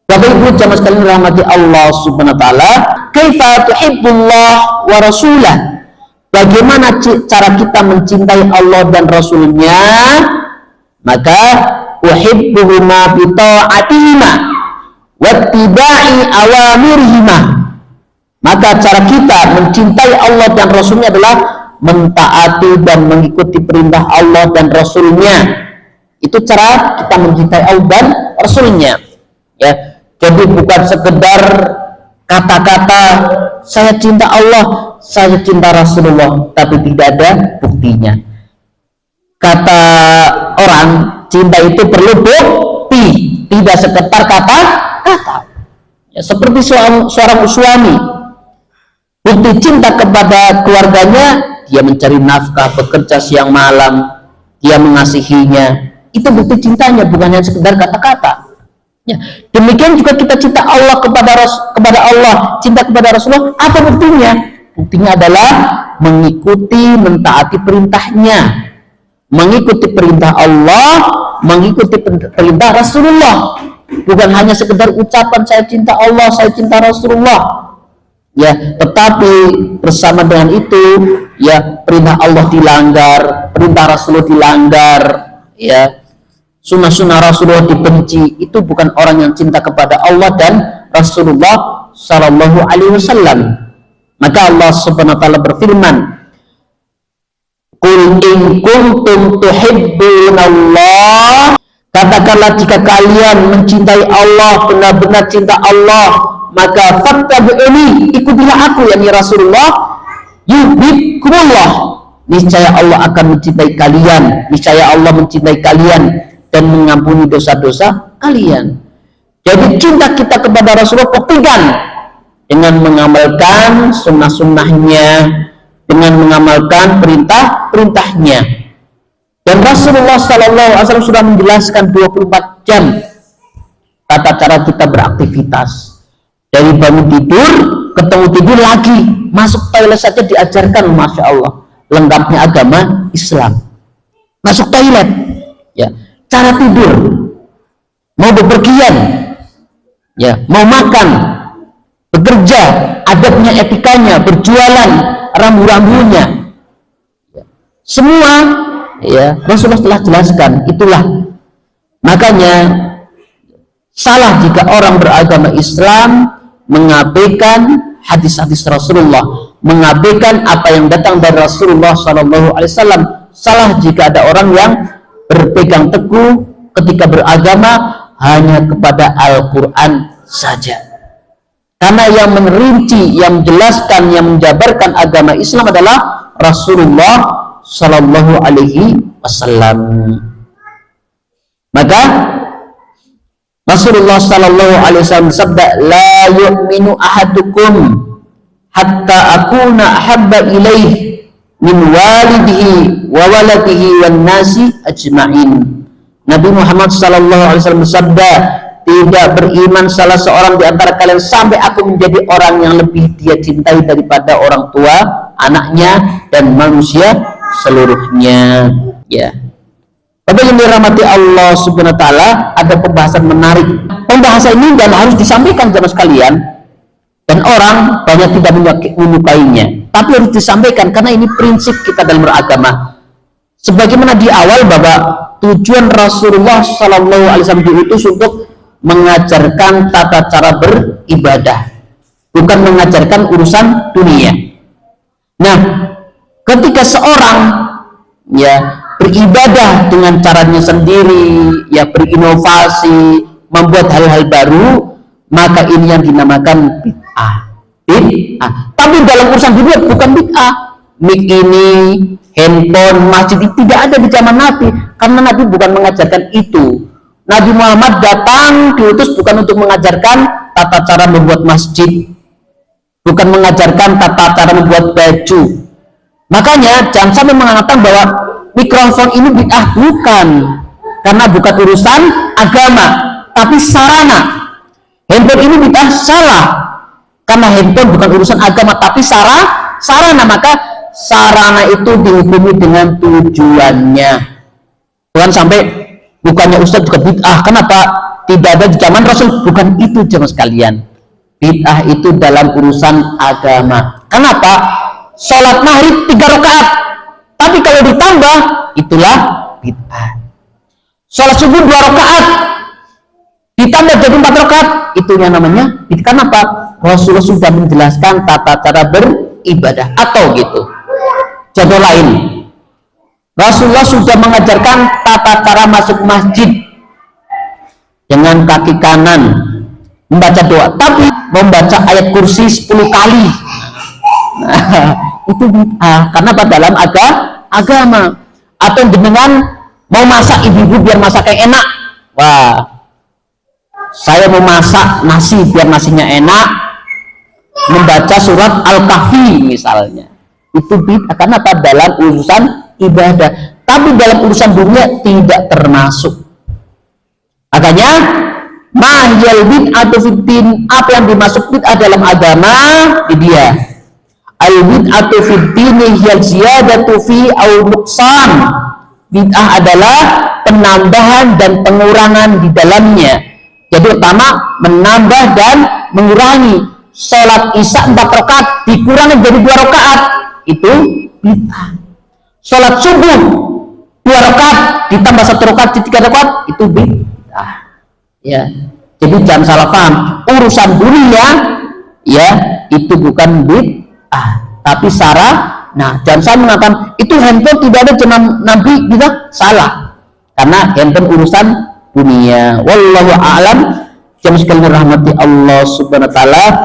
Bapak Ibu jamaah sekalian rahmati Allah Subhanahu wa taala, kaifa tuhibbullah wa rasulah? Bagaimana cara kita mencintai Allah dan Rasulnya? Maka uhibbuhuma bi ta'atihima wattiba'i awamirihima. Maka cara kita mencintai Allah dan Rasulnya adalah mentaati dan mengikuti perintah Allah dan Rasulnya. Itu cara kita mencintai Allah dan Rasulnya, ya. Jadi bukan sekedar kata-kata saya cinta Allah, saya cinta Rasulullah, tapi tidak ada buktinya. Kata orang cinta itu perlu bukti, tidak sekedar kata-kata, ya, seperti seorang suami bukti cinta kepada keluarganya, dia mencari nafkah, bekerja siang malam, dia mengasihinya, itu bukti cintanya, bukan hanya sekedar kata-kata. Ya, demikian juga kita cinta Allah kepada Allah, cinta kepada Rasulullah, apa buktinya? Buktinya adalah mengikuti, mentaati perintahnya, mengikuti perintah Allah, mengikuti perintah Rasulullah, bukan hanya sekedar ucapan saya cinta Allah, saya cinta Rasulullah, ya, tetapi bersama dengan itu, ya, perintah Allah dilanggar, perintah Rasulullah dilanggar, ya, sunnah-sunnah Rasulullah dibenci. Itu bukan orang yang cinta kepada Allah dan Rasulullah Sallallahu Alaihi Wasallam. Maka Allah Subhanahu Wa Taala berfirman, "Qul in kuntum tuhibbunallah." Katakanlah jika kalian mencintai Allah, benar-benar cinta Allah, maka fattabi'uni, ikutilah aku, yakni Rasulullah, yuhibbukumullah. Niscaya Allah akan mencintai kalian, niscaya Allah mencintai kalian dan mengampuni dosa-dosa kalian. Jadi cinta kita kepada Rasulullah buktikan dengan mengamalkan sunnah-sunnahnya, dengan mengamalkan perintah-perintahnya. Dan Rasulullah SAW sudah menjelaskan 24 jam tata cara kita beraktivitas. Dari bangun tidur, ketemu tidur lagi, masuk toilet saja diajarkan, Masya Allah, lengkapnya agama Islam. Masuk toilet, ya, cara tidur, mau bepergian, ya, mau makan, bekerja, adabnya, etikanya, berjualan, rambu-rambunya, ya, semua, ya, Rasulullah telah jelaskan. Itulah makanya salah jika orang beragama Islam mengabaikan hadis-hadis Rasulullah, mengabaikan apa yang datang dari Rasulullah SAW. Salah jika ada orang yang berpegang teguh ketika beragama hanya kepada Al-Quran saja. Karena yang merinci, yang menjelaskan, yang menjabarkan agama Islam adalah Rasulullah Sallallahu Alaihi Wasallam. Maka Rasulullah Sallallahu Alaihi Wasallam bersabda, "La yu'minu ahadukum hatta akuna ahabba ilaih min walidihi wa waladihi wan nasi ajma'in." Nabi Muhammad Sallallahu Alaihi Wasallam bersabda, tidak beriman salah seorang di antara kalian sampai aku menjadi orang yang lebih dia cintai daripada orang tua, anaknya, dan manusia seluruhnya. Ya, Bapak yang dirahmati Allah Subhanahu Wa Taala, ada pembahasan menarik. Pembahasan ini dan harus disampaikan jemaah sekalian, dan orang banyak tidak menyukainya, tapi harus disampaikan karena ini prinsip kita dalam beragama. Sebagaimana di awal bahwa tujuan Rasulullah Sallallahu Alaihi Wasallam diutus untuk mengajarkan tata cara beribadah, bukan mengajarkan urusan dunia. Nah, ketika seorang, ya, beribadah dengan caranya sendiri, ya, berinovasi, membuat hal-hal baru, maka ini yang dinamakan bid'ah. Tapi dalam urusan dunia bukan bid'ah. Mik ini, handphone, masjid itu tidak ada di zaman Nabi, karena Nabi bukan mengajarkan itu. Nabi Muhammad datang diutus bukan untuk mengajarkan tata cara membuat masjid, bukan mengajarkan tata cara membuat baju. Makanya jangan sampai mengatakan bahwa mikrofon ini bid'ah, bukan, karena bukan urusan agama, tapi sarana. Handphone ini bid'ah, salah, karena handphone bukan urusan agama, tapi sarana. Maka sarana itu dihukumi dengan tujuannya. Bukan sampai bukannya Ustadz juga bid'ah. Kenapa? tidak ada di zaman Rasul. Bukan itu jemaah sekalian. Bid'ah itu dalam urusan agama. Kenapa? Sholat maghrib 3 rakaat, tapi kalau ditambah itulah bid'ah. Sholat subuh 2 rakaat ditambah jadi 4 rakaat, itunya namanya bid'ah. Kenapa? Rasulullah sudah menjelaskan tata cara beribadah. Atau gitu, contoh lain, Rasulullah sudah mengajarkan tata cara masuk masjid dengan kaki kanan membaca doa, tapi membaca ayat kursi 10 kali. Nah, itu bid'ah. Karena dalam agama. Atau dengan mau masak, ibu-ibu biar masak yang enak, wah, saya mau masak nasi biar nasinya enak, membaca surat Al-Kahfi misalnya, itu bid'ah. Karena dalam urusan ibadah, tapi dalam urusan dunia tidak termasuk. Makanya mahyal bid'atu fiddin, apa yang dimasuk bid'ah dalam agama, dia al bid'atu fiddin hiya ziyadatu fi au nuqsan. Bid'ah adalah penambahan dan pengurangan di dalamnya. Jadi pertama menambah dan mengurangi. Sholat isya 4 rakaat dikurangi jadi 2 rakaat, itu bid'ah. Sholat subuh 2 rakaat ditambah 1 rakaat jadi 3 rakaat, itu bid'ah. Ya, jadi jangan salah paham, urusan dunia ya itu bukan bid'ah, tapi sarah. Nah, jangan salah mengatakan itu handphone tidak ada zaman Nabi, kita salah, karena handphone urusan dunia. Wallahu a'lam. Jamaah sekalian rahmati Allah subhanahu wa ta'ala.